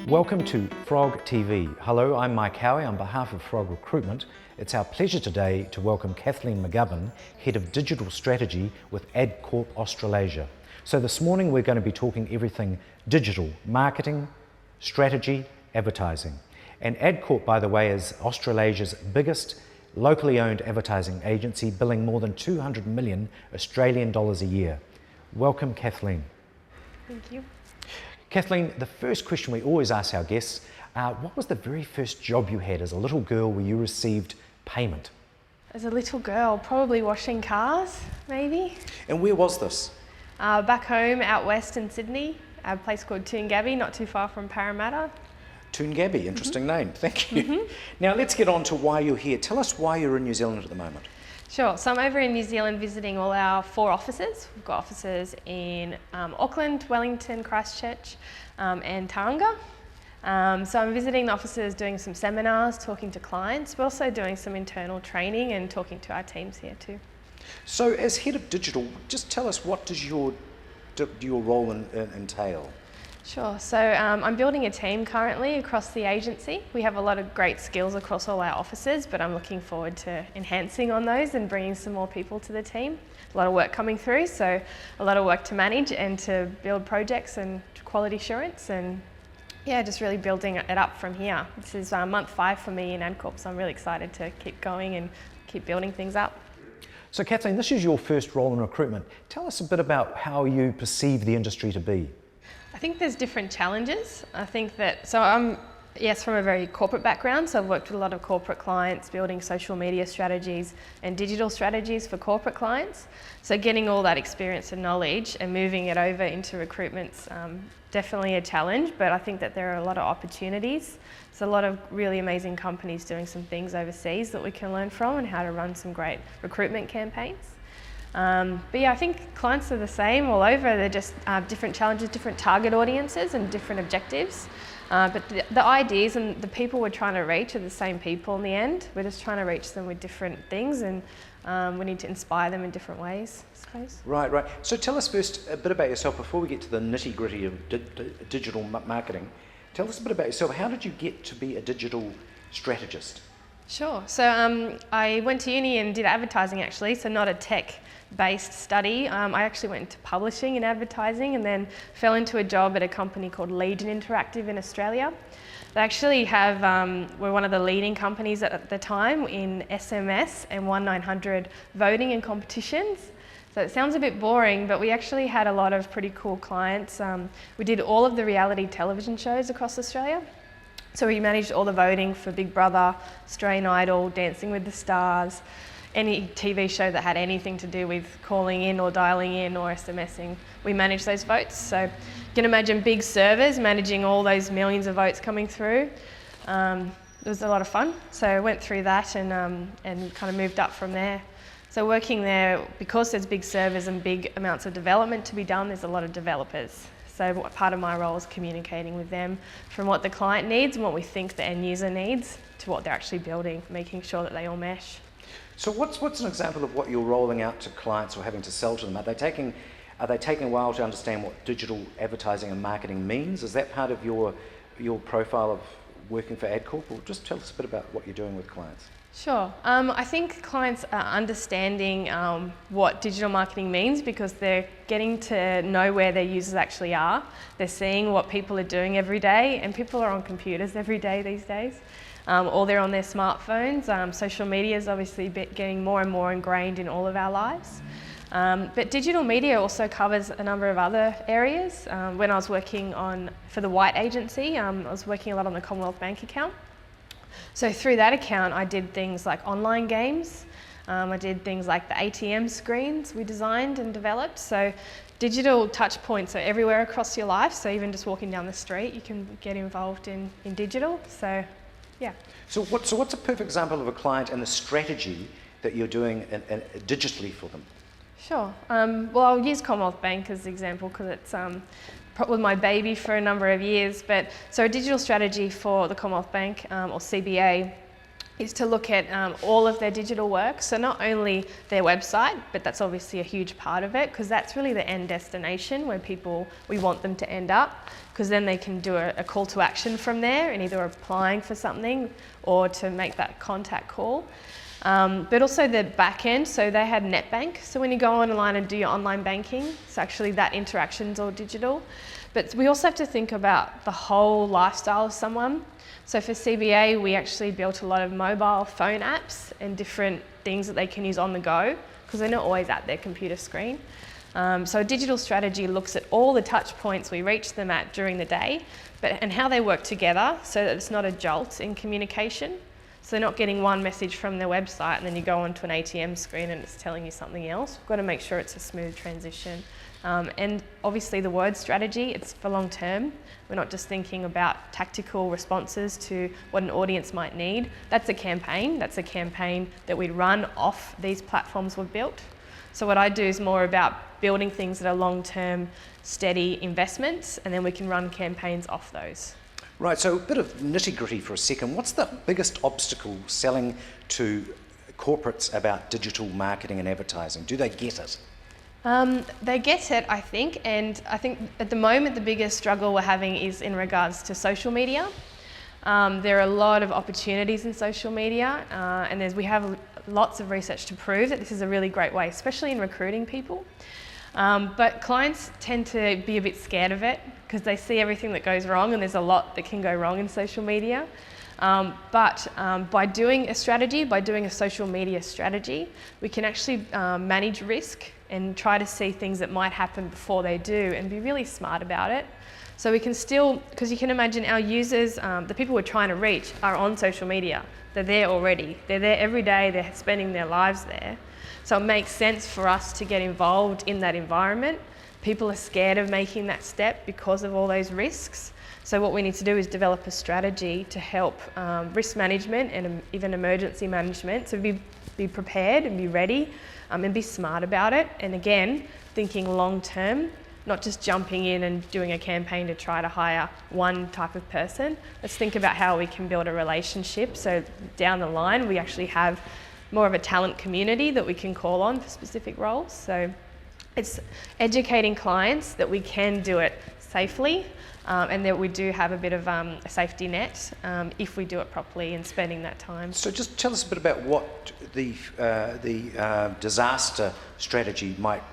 Welcome to Frog TV. Hello, I'm Mike Howie on behalf of Frog Recruitment. It's our pleasure today to welcome Kathleen McGovern, Head of Digital Strategy with Adcorp Australasia. So this morning we're going to be talking everything digital, marketing, strategy, advertising. And Adcorp, by the way, is Australasia's biggest locally owned advertising agency, billing more than 200 million Australian dollars a year. Welcome, Kathleen. Thank you. Kathleen, the first question we always ask our guests, what was the very first job you had as a little girl where you received payment? As a little girl, probably washing cars, maybe. And where was this? Back home out west in Sydney, a place called Toongabbie, not too far from Parramatta. Toongabbie, interesting name, thank you. Now let's get on to why you're here. Tell us why you're in New Zealand at the moment. Sure, so I'm over in New Zealand visiting all our 4 offices. We've got offices in Auckland, Wellington, Christchurch and Tauranga. So I'm visiting the offices, doing some seminars, talking to clients, but also doing some internal training and talking to our teams here too. So as Head of Digital, just tell us, what does your role entail? Sure, so I'm building a team currently across the agency. We have a lot of great skills across all our offices, but I'm looking forward to enhancing on those and bringing some more people to the team. A lot of work coming through, so a lot of work to manage and to build projects and quality assurance, and yeah, just really building it up from here. This is month 5 for me in Adcorp, so I'm really excited to keep going and keep building things up. So Kathleen, this is your first role in recruitment. Tell us a bit about how you perceive the industry to be. I think there's different challenges. I think that, so I'm, yes, from a very corporate background, so I've worked with a lot of corporate clients, building social media strategies and digital strategies for corporate clients. So getting all that experience and knowledge and moving it over into recruitment's definitely a challenge, but I think that there are a lot of opportunities. There's a lot of really amazing companies doing some things overseas that we can learn from and how to run some great recruitment campaigns. But yeah, I think clients are the same all over. They're just different challenges, different target audiences and different objectives. But the ideas and the people we're trying to reach are the same people in the end. We're just trying to reach them with different things, and we need to inspire them in different ways, I suppose. Right, right. So tell us first a bit about yourself before we get to the nitty-gritty of digital marketing. Tell us a bit about yourself. How did you get to be a digital strategist? Sure. So I went to uni and did advertising actually, so not a tech-based study. I actually went into publishing and advertising and then fell into a job at a company called Legion Interactive in Australia. They actually have, were one of the leading companies at the time in SMS and 1-900 voting and competitions. So it sounds a bit boring, but we actually had a lot of pretty cool clients. We did all of the reality television shows across Australia. So we managed all the voting for Big Brother, Australian Idol, Dancing with the Stars, any TV show that had anything to do with calling in or dialing in or SMSing. We managed those votes. So you can imagine big servers managing all those millions of votes coming through. It was a lot of fun. So I went through that and kind of moved up from there. So working there, because there's big servers and big amounts of development to be done, there's a lot of developers. So part of my role is communicating with them from what the client needs and what we think the end user needs to what they're actually building, making sure that they all mesh. So what's an example of what you're rolling out to clients or having to sell to them? Are they taking a while to understand what digital advertising and marketing means? Is that part of your profile of working for Adcorp? Or just tell us a bit about what you're doing with clients. Sure. I think clients are understanding what digital marketing means because they're getting to know where their users actually are. They're seeing what people are doing every day, and people are on computers every day these days. Or they're on their smartphones. Social media is obviously getting more and more ingrained in all of our lives. But digital media also covers a number of other areas. When I was working for the White agency, I was working a lot on the Commonwealth Bank account. So through that account, I did things like online games. I did things like the ATM screens we designed and developed. So digital touch points are everywhere across your life. So even just walking down the street, you can get involved in digital. So yeah. So what's a perfect example of a client and the strategy that you're doing digitally for them? Sure. Well, I'll use Commonwealth Bank as an example because it's was my baby for a number of years. But so a digital strategy for the Commonwealth Bank or CBA is to look at all of their digital work. So not only their website, but that's obviously a huge part of it, because that's really the end destination where we want them to end up, because then they can do a call to action from there and either applying for something or to make that contact call. But also the back end, so they had NetBank. So when you go online and do your online banking, so actually that interaction's all digital. But we also have to think about the whole lifestyle of someone. So for CBA, we actually built a lot of mobile phone apps and different things that they can use on the go, because they're not always at their computer screen. So a digital strategy looks at all the touch points we reach them at during the day, and how they work together so that it's not a jolt in communication. So they're not getting one message from their website and then you go onto an ATM screen and it's telling you something else. We've got to make sure it's a smooth transition. And obviously the word strategy, it's for long term. We're not just thinking about tactical responses to what an audience might need. That's a campaign. That's a campaign that we run off these platforms we've built. So what I do is more about building things that are long-term, steady investments, and then we can run campaigns off those. Right, so a bit of nitty-gritty for a second. What's the biggest obstacle selling to corporates about digital marketing and advertising? Do they get it? They get it, I think, and I think at the moment the biggest struggle we're having is in regards to social media. There are a lot of opportunities in social media, and we have lots of research to prove that this is a really great way, especially in recruiting people. But clients tend to be a bit scared of it because they see everything that goes wrong, and there's a lot that can go wrong in social media. But by doing a strategy, by doing a social media strategy, we can actually manage risk and try to see things that might happen before they do and be really smart about it. So we can still, because you can imagine our users, the people we're trying to reach are on social media. They're there already. They're there every day. They're spending their lives there. So it makes sense for us to get involved in that environment. People are scared of making that step because of all those risks. So what we need to do is develop a strategy to help risk management and even emergency management. So be prepared and be ready and be smart about it. And again, thinking long term, not just jumping in and doing a campaign to try to hire one type of person. Let's think about how we can build a relationship. So down the line, we actually have more of a talent community that we can call on for specific roles. So it's educating clients that we can do it safely, and that we do have a bit of a safety net if we do it properly and spending that time. So just tell us a bit about what the disaster strategy might,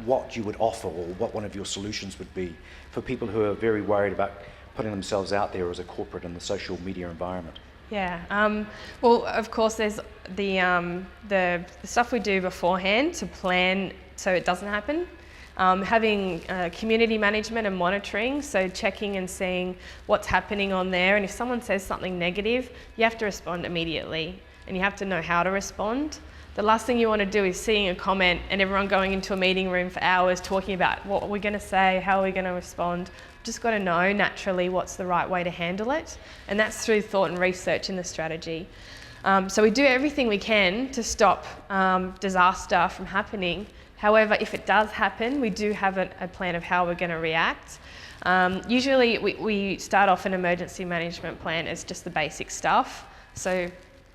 what you would offer, or what one of your solutions would be for people who are very worried about putting themselves out there as a corporate in the social media environment. Yeah, well, of course, there's the stuff we do beforehand to plan so it doesn't happen. Having community management and monitoring, so checking and seeing what's happening on there, and if someone says something negative, you have to respond immediately, and you have to know how to respond. The last thing you want to do is seeing a comment and everyone going into a meeting room for hours talking about what we're going to say, how are we going to respond. Just got to know naturally what's the right way to handle it, and that's through thought and research in the strategy. So we do everything we can to stop disaster from happening. However, if it does happen, we do have a plan of how we're going to react. Usually we start off an emergency management plan as just the basic stuff. So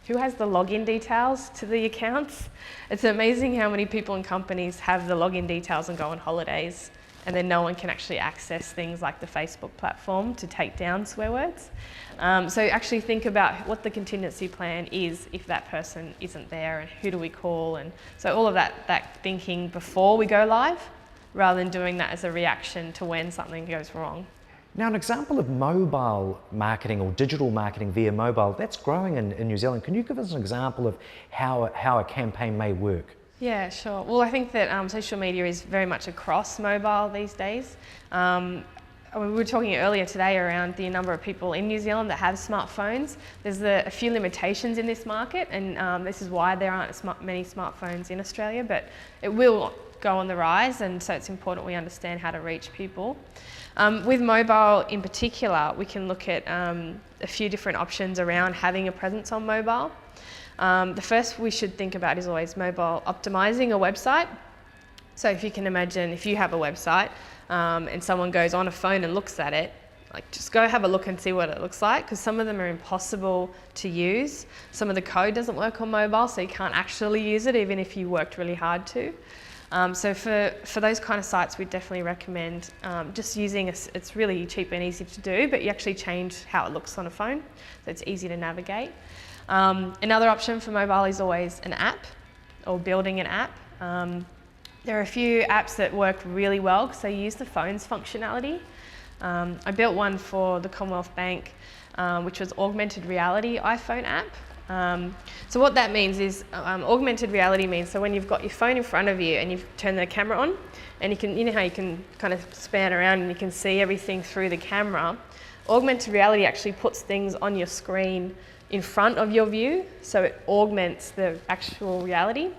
who has the login details to the accounts? It's amazing how many people and companies have the login details and go on holidays, and then no one can actually access things like the Facebook platform to take down swear words. So actually think about what the contingency plan is if that person isn't there, and who do we call, and so all of that thinking before we go live, rather than doing that as a reaction to when something goes wrong. Now, an example of mobile marketing or digital marketing via mobile, that's growing in New Zealand. Can you give us an example of how a campaign may work? Yeah, sure. Well, I think that social media is very much across mobile these days. We were talking earlier today around the number of people in New Zealand that have smartphones. There's a few limitations in this market, and this is why there aren't many smartphones in Australia, but it will go on the rise, and so it's important we understand how to reach people. With mobile in particular, we can look at a few different options around having a presence on mobile. The first we should think about is always mobile optimizing a website. So if you can imagine, if you have a website and someone goes on a phone and looks at it, like just go have a look and see what it looks like, because some of them are impossible to use. Some of the code doesn't work on mobile, so you can't actually use it even if you worked really hard to. So for those kind of sites, we definitely recommend just using it's really cheap and easy to do, but you actually change how it looks on a phone, so it's easy to navigate. Another option for mobile is always an app or building an app. There are a few apps that work really well because they use the phone's functionality. I built one for the Commonwealth Bank, which was augmented reality iPhone app. So what that means is augmented reality means so when you've got your phone in front of you and you've turned the camera on, and you know how you can kind of span around and you can see everything through the camera. Augmented reality actually puts things on your screen in front of your view, so it augments the actual reality.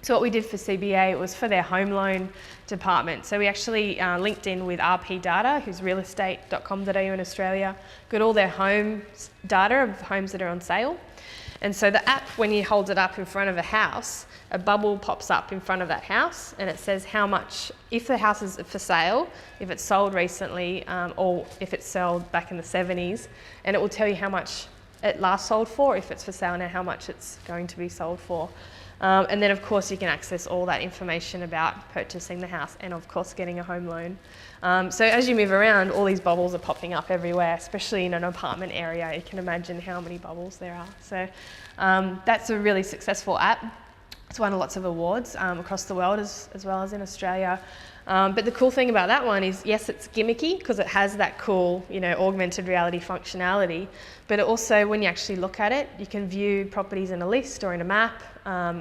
So what we did for CBA, it was for their home loan department. So we actually linked in with RP Data, who's realestate.com.au in Australia, got all their home data of homes that are on sale. And so the app, when you hold it up in front of a house, a bubble pops up in front of that house and it says how much, if the house is for sale, if it's sold recently, or if it's sold back in the 70s, and it will tell you how much it last sold for, if it's for sale now, how much it's going to be sold for. And then of course you can access all that information about purchasing the house and of course getting a home loan. So as you move around, all these bubbles are popping up everywhere, especially in an apartment area. You can imagine how many bubbles there are. So that's a really successful app. It's won lots of awards across the world as well as in Australia. But the cool thing about that one is, yes, it's gimmicky because it has that cool, augmented reality functionality, but it also, when you actually look at it, you can view properties in a list or in a map,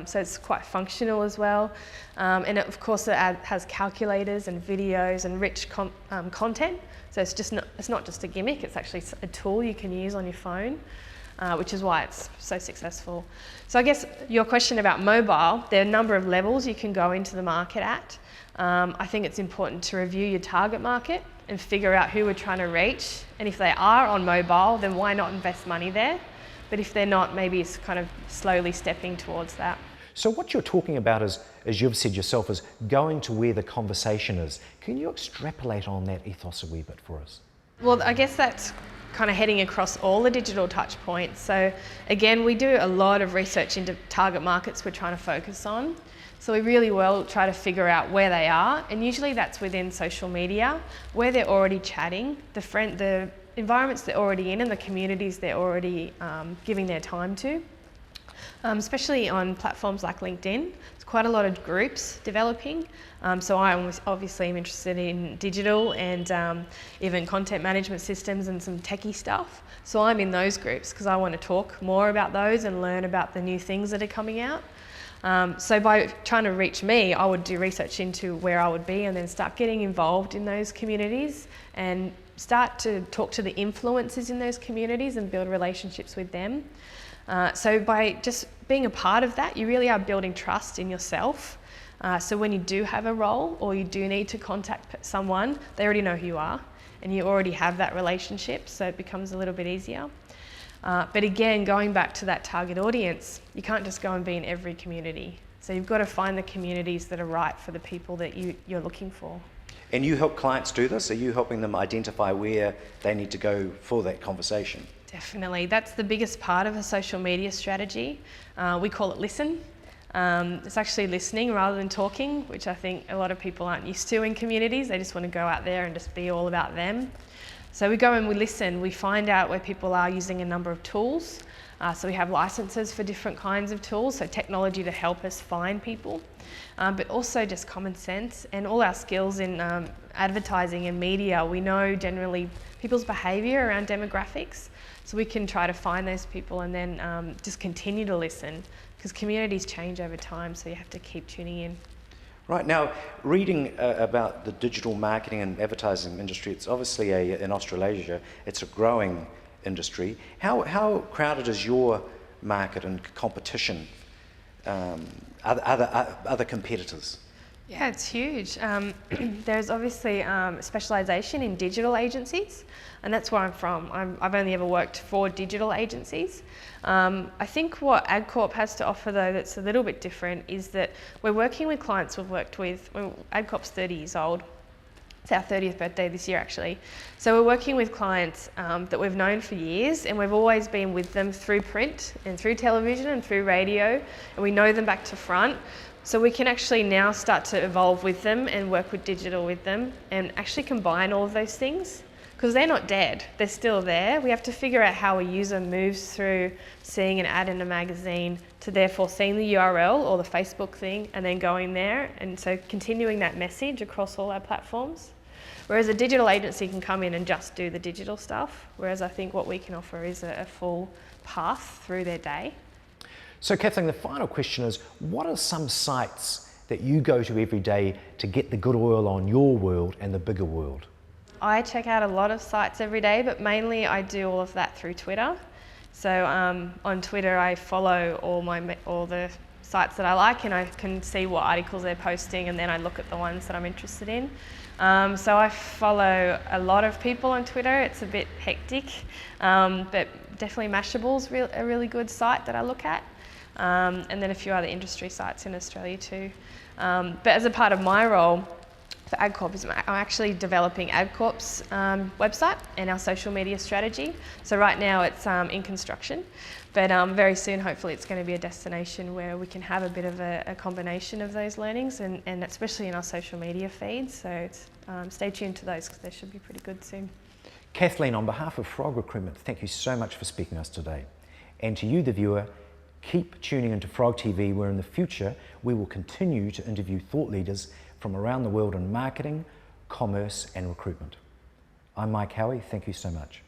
so it's quite functional as well. And of course, it has calculators and videos and rich content, so it's not just a gimmick, it's actually a tool you can use on your phone. Which is why it's so successful. So I guess your question about mobile, there are a number of levels you can go into the market at. I think it's important to review your target market and figure out who we're trying to reach. And if they are on mobile, then why not invest money there? But if they're not, maybe it's kind of slowly stepping towards that. So what you're talking about is, as you've said yourself, is going to where the conversation is. Can you extrapolate on that ethos a wee bit for us? Well, I guess that's kind of heading across all the digital touch points. So again, we do a lot of research into target markets we're trying to focus on. So we really will try to figure out where they are, and usually that's within social media, where they're already chatting, the environments they're already in and the communities they're already giving their time to. Especially on platforms like LinkedIn, there's quite a lot of groups developing. So I obviously am interested in digital and even content management systems and some techie stuff. So I'm in those groups because I want to talk more about those and learn about the new things that are coming out. So by trying to reach me, I would do research into where I would be and then start getting involved in those communities and start to talk to the influencers in those communities and build relationships with them. So by just being a part of that, you really are building trust in yourself. So when you do have a role or you do need to contact someone, they already know who you are and you already have that relationship, so it becomes a little bit easier. But again, going back to that target audience, you can't just go and be in every community. So you've got to find the communities that are right for the people that you're looking for. And you help clients do this? Are you helping them identify where they need to go for that conversation? Definitely. That's the biggest part of a social media strategy. We call it listen. It's actually listening rather than talking, which I think a lot of people aren't used to in communities. They just want to go out there and just be all about them. So we go and we listen. We find out where people are using a number of tools. So we have licenses for different kinds of tools, so technology to help us find people, but also just common sense and all our skills in advertising and media. We know generally people's behaviour around demographics, so we can try to find those people and then just continue to listen, because communities change over time, so you have to keep tuning in. Right, now reading about the digital marketing and advertising industry, it's obviously in Australasia, it's a growing industry. How crowded is your market and competition? Other competitors? Yeah, it's huge. There's obviously specialisation in digital agencies, and that's where I'm from. I've only ever worked for digital agencies. I think what Adcorp has to offer, though, that's a little bit different is that we're working with clients we've worked with. Adcorp's 30 years old. It's our 30th birthday this year, actually. So we're working with clients that we've known for years, and we've always been with them through print and through television and through radio, and we know them back to front. So we can actually now start to evolve with them and work with digital with them and actually combine all of those things, because they're not dead, they're still there. We have to figure out how a user moves through seeing an ad in a magazine to therefore seeing the URL or the Facebook thing and then going there, and so continuing that message across all our platforms. Whereas a digital agency can come in and just do the digital stuff, whereas I think what we can offer is a full path through their day. So Kathleen, the final question is, what are some sites that you go to every day to get the good oil on your world and the bigger world? I check out a lot of sites every day, but mainly I do all of that through Twitter. So on Twitter I follow all the sites that I like, and I can see what articles they're posting, and then I look at the ones that I'm interested in. So I follow a lot of people on Twitter. It's a bit hectic, but definitely Mashable's a really good site that I look at, and then a few other industry sites in Australia too. But as a part of my role for Adcorp, I'm actually developing Adcorp's website and our social media strategy. So right now it's in construction, but very soon hopefully it's going to be a destination where we can have a bit of a combination of those learnings, and especially in our social media feeds. So it's, stay tuned to those, because they should be pretty good soon. Kathleen, on behalf of Frog Recruitment, thank you so much for speaking to us today. And to you, the viewer, keep tuning into Frog TV, where in the future we will continue to interview thought leaders from around the world in marketing, commerce and recruitment. I'm Mike Howie, thank you so much.